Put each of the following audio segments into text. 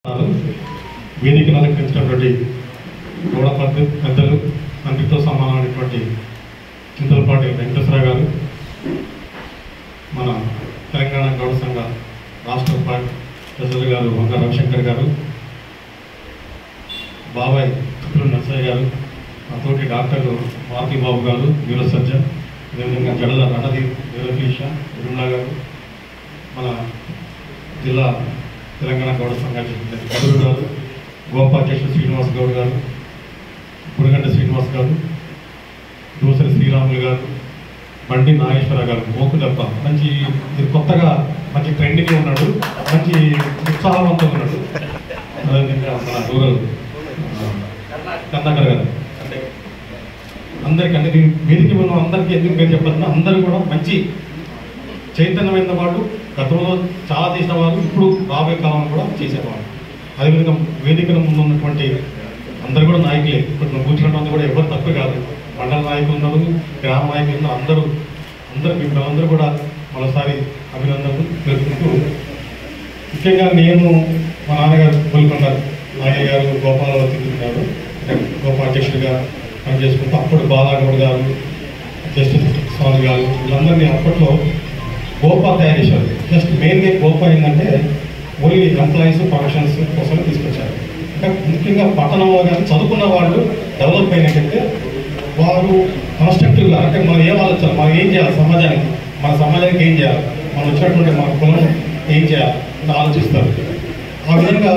వేదికను అలంకరించినటువంటి గౌడ పెద్దలు తండ్రితో సమానమైనటువంటి చింతలపాటి వెంకటేశ్వర గారు, మన తెలంగాణ గౌడ సంఘ రాష్ట్ర ప్రెసిడెంట్ గారు వంగ రవిశంకర్ గారు, బాబాయ్ తుక్కులు నర్సయ్య గారు, తోటి డాక్టర్లు మారుతి బాబు గారు న్యూరో సర్జన్, అదేవిధంగా జడల రణదీప్ న్యూరోఫీష నిర్మలా గారు, మన జిల్లా తెలంగాణ గౌడ సంఘానికి కదురు గారు, గోపాధ్యక్షుడు శ్రీనివాస్ గౌడ్ గారు, పురగంట శ్రీనివాస్ గారు, దోసరి శ్రీరాములు గారు, బండి నాగేశ్వర గారు, మోకుదప్ప మంచి కొత్తగా మంచి ట్రెండింగ్ ఉన్నాడు, మంచి ఉత్సాహవంతంగా ఉన్నాడు. అదేవిధంగా మన రూరల్ కన్నాకర్ గారు, అంటే అందరికీ అంటే వేదిక ఉన్న అందరికీ ఎందుకు పేరు చెప్పాలన్నా అందరూ కూడా మంచి చైతన్యమైన వాళ్ళు, గతంలో చాలా చేసిన వారు, ఇప్పుడు రాబోయే కాలంలో కూడా చేసేవాళ్ళు. అదేవిధంగా వేదికల ముందు ఉన్నటువంటి అందరూ కూడా నాయకులే. ఇప్పుడు నువ్వు కూర్చున్నటువంటి కూడా ఎవరు తక్కువ కాదు. మండల నాయకులు ఉన్నారు, గ్రామ నాయకులు ఉన్నారు, అందరూ మిమ్మల్ని కూడా మరోసారి అభినందనలు తెలుపుకుంటూ, ముఖ్యంగా నేను మా నాన్నగారు కోలుకొండ నాగయ్య గారు గోపాలవతి గారు గోపాధ్యక్షుడిగా పనిచేసుకుంటూ, అప్పుడు బాలాగౌడ్ గారు, జస్టిస్ స్వామి గారు, వీళ్ళందరినీ అప్పట్లో గోపా తయారు చేశారు. జస్ట్ మెయిన్గా గోపా ఏంటంటే ఓన్లీ ఎంప్లాయీస్ ప్రొఫెషనల్స్ కోసం తీసుకొచ్చారు. అంటే ముఖ్యంగా పట్టణంలో కానీ చదువుకున్న వాళ్ళు డెవలప్ అయినట్టయితే వారు కన్స్ట్రక్టివ్గా, అంటే మనం ఏం ఆలోచించాలి, మనం ఏం చేయాలి సమాజానికి, మన సమాజానికి ఏం చేయాలి, మనం వచ్చినటువంటి మన కులం ఏం చేయాలి అని ఆలోచిస్తారు. ఆ విధంగా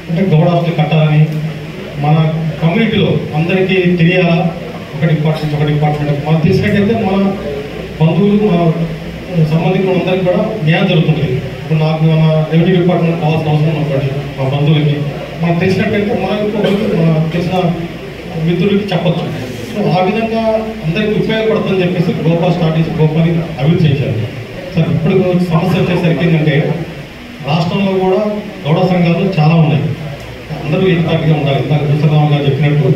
అంటే గౌడ హాస్టల్ కట్టాలని, మన కమ్యూనిటీలో అందరికీ తెలియాలా, ఒక డిపార్ట్మెంట్ మనం తీసుకున్నట్టయితే మన బంధువులు, మన సంబంధికులు అందరికీ కూడా న్యాయం జరుగుతుంది. ఇప్పుడు నాకు మన రెవెన్యూ డిపార్ట్మెంట్ కావాల్సిన అవసరం అనుకోండి, మా బంధువులకి మనకు తెలిసినట్టయితే మన తెలిసిన మిత్రులకి చెప్పచ్చు. సో ఆ విధంగా అందరికీ ఉపయోగపడుతుందని చెప్పేసి గోపా స్టార్ట్ చేసి గోపాని అభివృద్ధి చేశారు. సార్ ఇప్పుడు సమస్య వచ్చేసరికి ఏంటంటే రాష్ట్రంలో కూడా గౌడ సంఘాలు చాలా ఉన్నాయి. అందరూ ఏకతాటిగా ఉండాలి. ఇందాక దూసరావు గారు చెప్పినట్టు,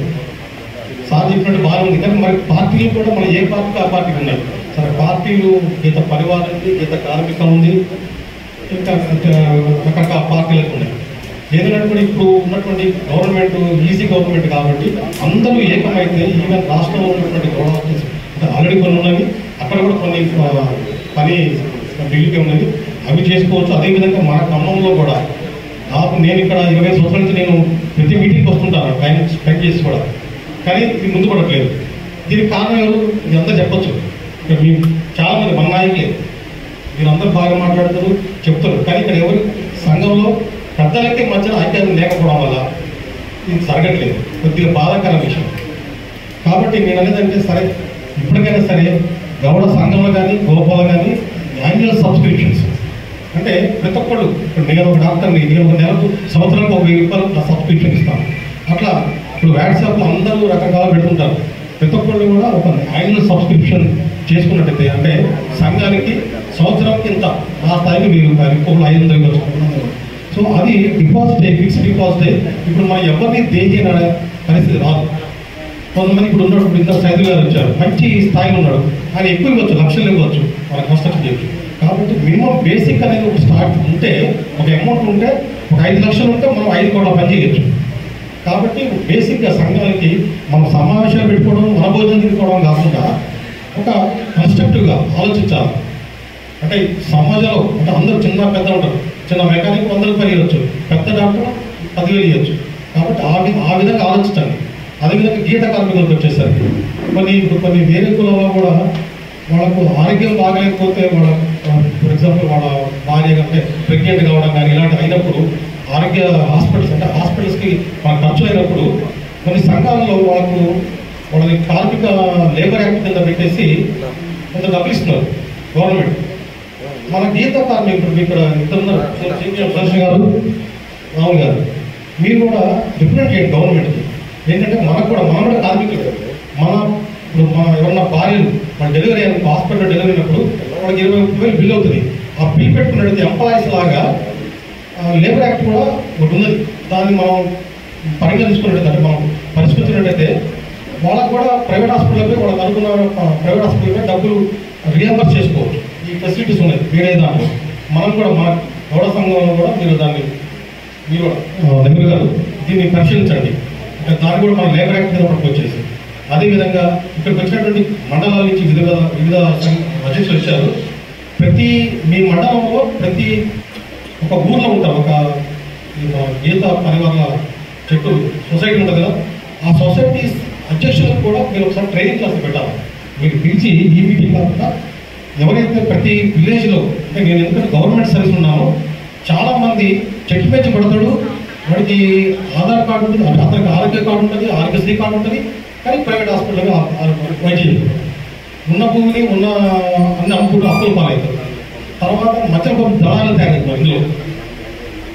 సార్ చెప్పినట్టు బాగుంది. కానీ మరి పార్టీలు కూడా మన ఏ పార్టీకి ఆ పార్టీకి ఉన్నాయి. సరే పార్టీలు గీత పరివారం ఉంది, గీత కార్మికం ఉంది, ఇంకా రకరకాల పార్టీలకు ఉన్నాయి. ఏదైనా కూడా ఇప్పుడు ఉన్నటువంటి గవర్నమెంట్ ఈజీ గవర్నమెంట్ కాబట్టి అందరూ ఏకమైతే ఈవెన్ రాష్ట్రంలో ఉన్నటువంటి గవర్నమెంట్ అంటే ఆల్రెడీ కొన్ని ఉన్నవి, అక్కడ కూడా కొన్ని పని బిల్లుకే ఉన్నది, అవి చేసుకోవచ్చు. అదేవిధంగా మన ఖమ్మంలో కూడా నేను ఇక్కడ 20 సంవత్సరాల నుంచి నేను ప్రతి మీటింగ్కి వస్తుంటాను, టైం స్పెండ్ చేసి కూడా, కానీ ఇది ముందు పడట్లేదు. దీనికి కారణం ఎవరు ఇది అంతా చెప్పచ్చు. ఇక్కడ మేము చాలామంది మన నాయకులే, మీరు అందరూ బాగా మాట్లాడుతారు, చెప్తారు, కానీ ఇక్కడ ఎవరు సంఘంలో పెద్దలకి మధ్యన ఐక్యత లేకపోవడం వల్ల ఇది జరగట్లేదు. కొద్దిగా బాధాకర విషయం. కాబట్టి నేను అనేదంటే సరే ఇప్పటికైనా సరే గౌడ సంఘంలో కానీ గోపాల కానీ యాన్యువల్ సబ్స్క్రిప్షన్స్ అంటే ప్రతి ఒక్కళ్ళు, ఇప్పుడు నేను ఒక డాక్టర్ని, నేను ఒక నెలకు సంవత్సరానికి 1000 రూపాయలు సబ్స్క్రిప్షన్ ఇస్తాను. అట్లా ఇప్పుడు వాట్సాప్లో అందరూ రకరకాలు పెడుతుంటారు. ప్రతి ఒక్కళ్ళు కూడా ఒక యాన్యువల్ సబ్స్క్రిప్షన్ చేసుకున్నట్టయితే అంటే సంఘానికి సంవత్సరానికి ఇంత ఆ స్థాయికి 1000 రూపాయలు, ఇంకొకరు 500 వస్తుంది. సో అది డిపాజిట్, ఫిక్స్డ్ డిపాజిట్. ఇప్పుడు మనం ఎవరిని దేని పరిస్థితి రాదు. కొంతమంది ఇప్పుడు ఉన్నాడు, ఇప్పుడు ఇంత సైదులు గారు వచ్చారు, మంచి స్థాయిలో ఉన్నాడు, ఆయన ఎక్కువ ఇవ్వచ్చు, లక్షలు ఇవ్వచ్చు, వాళ్ళ కన్స్ట్రక్షన్ చేయొచ్చు. కాబట్టి మినిమం బేసిక్ అనేది ఒక స్టార్ట్ ఉంటే, ఒక అమౌంట్ ఉంటే, ఒక 5 లక్షలు ఉంటే మనం 5 కోట్ల పని చేయొచ్చు. కాబట్టి బేసిక్గా సంఘాలకి మనం సమావేశాలు పెట్టుకోవడం, మన భోజనం తీసుకోవడం కాకుండా ఒక కన్స్ట్రక్టివ్గా ఆలోచించాలి. అంటే సమాజంలో అంటే అందరూ చిన్న పెద్ద ఉంటారు, చిన్న మెకానిక్ 100 రూపాయలు ఇవ్వచ్చు, పెద్ద డాక్టర్ 10,000 ఇవ్వచ్చు. కాబట్టి ఆ విధంగా ఆలోచించండి. అదేవిధంగా గీత కార్మికులకు వచ్చేసరికి కొన్ని వేరే కులంలో కూడా వాళ్ళకు ఆరోగ్యం బాగలేకపోతే వాళ్ళ ఫర్ ఎగ్జాంపుల్ వాళ్ళ భార్య అంటే ప్రెగ్నెంట్ కావడం కానీ ఇలాంటివి అయినప్పుడు ఆరోగ్య హాస్పిటల్స్ అంటే హాస్పిటల్స్కి వాళ్ళ ఖర్చు అయినప్పుడు కొన్ని సంఘాలలో వాళ్ళని కార్మిక లేబర్ యాక్ట్ కింద పెట్టేసి కొంత డబ్బులు ఇస్తున్నారు గవర్నమెంట్. మన గీత కార్మికులు ఇక్కడ ఇద్దరున్నారు, సురేష్ గారు, రాహుల్ గారు, మీరు కూడా రిప్రజెంట్ చేయండి గవర్నమెంట్కి. ఏంటంటే మనం కూడా కార్మికులు, ఇప్పుడు మన ఎవరన్నా భార్యలు మన డెలివరీ అయిన హాస్పిటల్ డెలివరీ అయినప్పుడు వాళ్ళకి 20,000 బిల్ అవుతుంది. ఆ బిల్ పెట్టుకున్నట్టు ఎంప్లాయీస్ లాగా లేబర్ యాక్ట్ కూడా ఒకటి ఉన్నది. దాన్ని మనం పరిగణించుకున్నట్టయితే అంటే మనం పరిష్కరించినట్టయితే వాళ్ళకు కూడా ప్రైవేట్ హాస్పిటల్పై వాళ్ళకి అనుకున్న ప్రైవేట్ హాస్పిటల్పై డబ్బులు రియంబర్స్ చేసుకోవచ్చు. ఈ ఫెసిలిటీస్ ఉన్నాయి వేరే దాంట్లో. మనం కూడా మన గౌడ సంఘంలో కూడా మీరు దాన్ని మీరు నెహ్రూ గారు దీన్ని పరిశీలించండి. దాన్ని కూడా మన లేబర్ యాక్ట్ మీద పట్టుకొచ్చేసి అదేవిధంగా ఇక్కడికి వచ్చినటువంటి మండలాల నుంచి వివిధ అధ్యక్షులు వచ్చారు. మీ మండలంలో ప్రతి ఒక ఊర్లో ఉంటారు, ఒక గీత పరివార చెట్టు సొసైటీ ఉంటుంది కదా, ఆ సొసైటీ అధ్యక్షులకు కూడా మీరు ఒకసారి ట్రైనింగ్ క్లాస్ పెట్టాలి. మీరు పిలిచి ఈ మీటింగ్ కాకుండా ఎవరైతే ప్రతి విలేజ్లో, అంటే నేను ఎందుకంటే గవర్నమెంట్ సర్వీస్ ఉన్నానో, చాలామంది చెట్టు పెంచి పడతాడు, వాడికి ఆధార్ కార్డు ఉంటుంది, అతనికి ఆరోగ్య కార్డు ఉంటుంది, ఆరోగ్యశ్రీ కార్డు ఉంటుంది, కానీ ప్రైవేట్ హాస్పిటల్లో వైద్యం ఉన్న భూమిని ఉన్న అన్ని అమ్ముకుంటూ అప్పులు పాలవుతారు. తర్వాత మధ్యలో దళాలు తయారవుతున్నారు. ఇందులో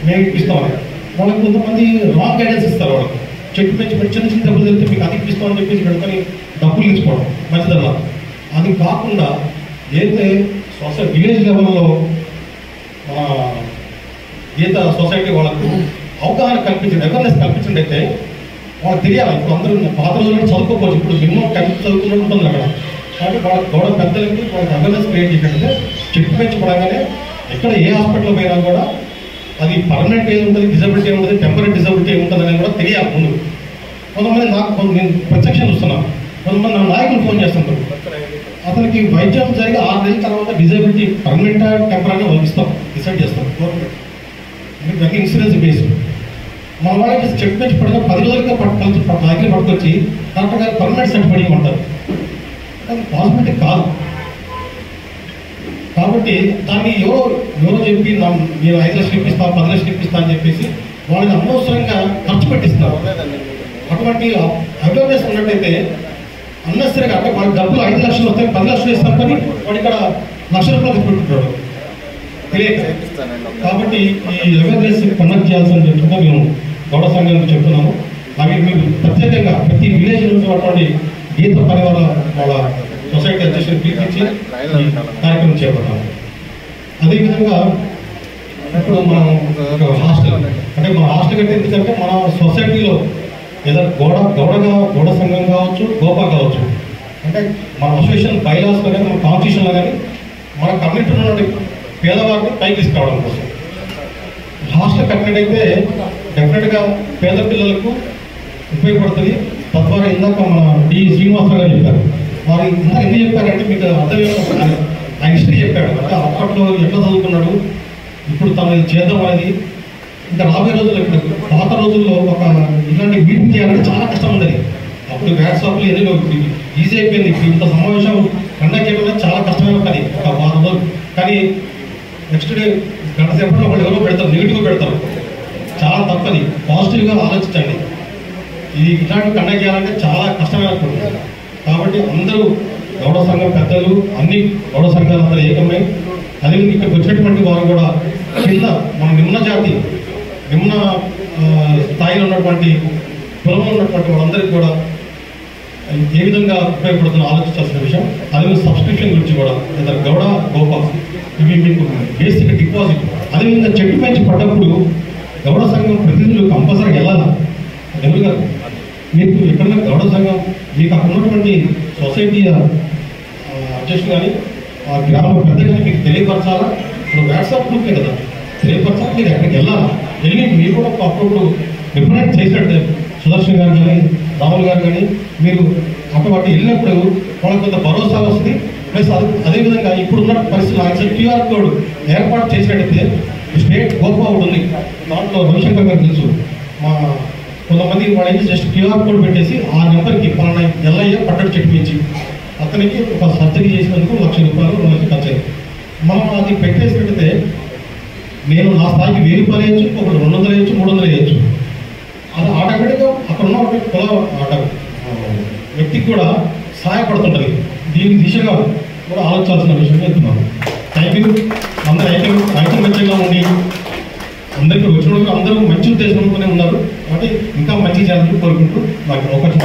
మేము ఇప్పిస్తామని వాళ్ళకి కొంతమంది రాంగ్ గైడెన్స్ ఇస్తారు. వాళ్ళకి చెట్టు పెంచి చిన్న చిన్న డబ్బులు తెలిస్తే మీకు అది ఇప్పిస్తామని చెప్పేసి పెట్టుకొని డబ్బులు ఇచ్చుకోవడం మంచిదల్లా. అది కాకుండా ఏదైతే విలేజ్ లెవెల్లో మన గీత సొసైటీ వాళ్ళకు అవగాహన కల్పించండి, అవేర్నెస్ కల్పించండి. అయితే వాళ్ళకి తెలియాలి. ఇప్పుడు అందరూ పాత రోజుల్లో చదువుకోవచ్చు, ఇప్పుడు మినిమం 10th చదువుకున్నట్టు ఉంటుంది అక్కడ. కాబట్టి వాళ్ళకి గౌడ పెద్దలకి వాళ్ళకి అవేర్నెస్ క్రియేట్ చేసినట్టే చెట్టు పెంచి పడగానే ఎక్కడ ఏ హాస్పిటల్ పోయినా కూడా అది పర్మనెంట్ ఏది ఉంటుంది, డిజబిలిటీ ఏముంటుంది, టెంపరీ డిజబిలిటీ ఏముంటుంది అనేది కూడా తెలియాలి ముందు. కొంతమంది నేను ప్రత్యక్షం చూస్తున్నాను, కొంతమంది నా నాయకులు ఫోన్ చేస్తుంటారు, అతనికి వైద్యం జరిగి 6 నెలల తర్వాత డిజబిలిటీ పర్మనెంట్ టెంపరీ వాళ్ళు ఇస్తాం, డిసైడ్ చేస్తాం గవర్నమెంట్. ఇది ఇన్సూరెన్స్ బేస్డ్. మన వాళ్ళకి చెట్టు పెంచి పడగా 10 రోజులుగా నాయకులు పట్టుకొచ్చి డాక్టర్ గారు పర్మనెంట్ సర్టిఫికేట్ ఇవ్వమంటారు. అది పాసిబిలిటీ కాదు. కాబట్టి దాన్ని ఎవరో చెప్పి నేను 5 లక్షలు ఇప్పిస్తాను, 10 లక్షలు ఇప్పిస్తాను అని చెప్పేసి వాళ్ళని అనవసరంగా ఖర్చు పెట్టిస్తారు. అటువంటి అవేర్నెస్ ఉన్నట్టయితే అన్నెసరిగా అంటే వాళ్ళ డబ్బులు 5 లక్షలు వస్తాయి, 10 లక్షలు ఇస్తాం, కానీ వాడు ఇక్కడ ₹1,00,000 పెట్టుకుంటాడు తెలియక. కాబట్టి ఈ అవేర్నెస్ కండక్ట్ చేయాల్సిన చెప్తున్నా మేము గౌడ సంఘానికి చెప్తున్నాము. అవి మీరు ప్రత్యేకంగా ప్రతి విలేజ్ నుంచి ఉన్నటువంటి గీత పరివార వాళ్ళ సొసైటీ అధ్యక్షులు పిలిపించి కార్యక్రమం చేపట్టాము. అదేవిధంగా ఇప్పుడు మనం హాస్టల్, అంటే మన హాస్టల్ కంటే ఎందుకంటే మన సొసైటీలో ఏదైనా గౌడ సంఘం కావచ్చు, గోపా కావచ్చు, అంటే మన అసోసియేషన్ బైలాస్లో కానీ మన కాన్స్టిట్యూషన్లో కానీ మన కమ్యూనిటీలో ఉన్నటువంటి పేదవారిని పైకి తీసుకురావడం కోసం హాస్టల్ కట్టినట్టయితే డెఫినెట్గా పేద పిల్లలకు ఉపయోగపడుతుంది. తద్వారా ఇందాక మన డి శ్రీనివాసరావు గారు చెప్పారు. వారు ఇందాక ఎందుకు చెప్పారంటే మీకు అర్థమైన ఆయన హిస్టరీ చెప్పాడు. అంటే అప్పట్లో ఎట్లా చదువుకున్నాడు, ఇప్పుడు తను చేద్దాం అనేది. ఇంకా రాబోయే రోజుల్లో ఇప్పుడు పాత రోజుల్లో ఒక ఇలాంటి మీటింగ్ చేయాలంటే చాలా కష్టం ఉండేది. అప్పుడు వాట్సాప్లో ఏదో ఈజీ అయిపోయింది. ఇప్పుడు ఇంత సమావేశం కండక్ట్ చేయడం చాలా కష్టమైన పని ఒక వారం రోజులు. కానీ నెక్స్ట్ డే గంట సేపట్లో వాళ్ళు ఎవరో పెడతారు, నెగిటివ్గా పెడతారు. చాలా తప్పది. పాజిటివ్గా ఆలోచించండి. ఇది ఇట్లాంటివి కండక్ట్ చేయాలంటే చాలా కష్టమైన పని. కాబట్టి అందరూ గౌడ సంఘం పెద్దలు, అన్ని గౌడ సంఘాలు అందరూ ఏకమై, అదే ఇక్కడికి వచ్చినటువంటి వారు కూడా కింద మన నిమ్న జాతి, నిమ్న స్థాయిలో ఉన్నటువంటి కులంలో ఉన్నటువంటి వాళ్ళందరికీ కూడా ఏ విధంగా ఉపయోగపడుతుందో ఆలోచించాల్సిన విషయం. అదే సబ్స్క్రిప్షన్ గురించి కూడా లేదా గౌడ గోపా ఇవి మీకు బేసిక్ డిపాజిట్. అదేవిధంగా చెట్టు పెంచి పడ్డప్పుడు గౌడ సంఘం ప్రతినిధులు కంపల్సరీ వెళ్ళాలి. నెహ్రూ గారు మీకు ఎక్కడైనా గౌడ సంఘం మీకు అక్కడ ఉన్నటువంటి సొసైటీ అధ్యక్షులు కానీ ఆ గ్రామ పెద్ద కానీ మీకు తెలియపరచాలా. ఇప్పుడు వాట్సాప్ గ్రూపే కదా, తెలియపరచాలి. మీరు ఎక్కడికి వెళ్ళి మీరు కూడా అప్పుడప్పుడు రిప్రజెంట్ చేసినట్టు సుదర్శన్ గారు కానీ రాములు గారు కానీ మీరు అటువంటి వెళ్ళినప్పుడు వాళ్ళకి కొంత భరోసా వస్తుంది. ప్లస్ అదేవిధంగా ఇప్పుడున్న పరిస్థితులు ఆయన క్యూఆర్ కోడ్ ఏర్పాటు చేసినట్టయితే స్టేట్ గోపా ఒకటి ఉంది, దాంట్లో రవిశంకర్ గారు తెలుసు. మా కొంతమంది వాళ్ళు జస్ట్ క్యూఆర్ కోడ్ పెట్టేసి ఆ నెంబర్కి పలానా ఎల్లయ్య పట్టడి చెప్పించి అతనికి ఒక సర్జరీ చేసినందుకు ₹1,00,000 మనకి ఖర్చు అయింది. మనం అది పెట్టేసినట్టయితే నేను నా స్థాయికి ₹1,000 వేయచ్చు, ఒకటి 200 వేయచ్చు, 300 వేయచ్చు. అది ఆటోమేటిక్గా అక్కడ ఉన్న వ్యక్తికి కూడా సహాయపడుతుంటుంది. దీని దిశగా కూడా ఆలోచించాల్సిన విషయం చెప్తున్నాను. Thank you. అందరూ ఐకమత్యంగా ఉండి అందరికీ వచ్చిన అందరూ మంచి ఉద్దేశంతోనే ఉన్నారు. కాబట్టి ఇంకా మంచి చేయాలని కోరుకుంటూ నాకు అవకాశం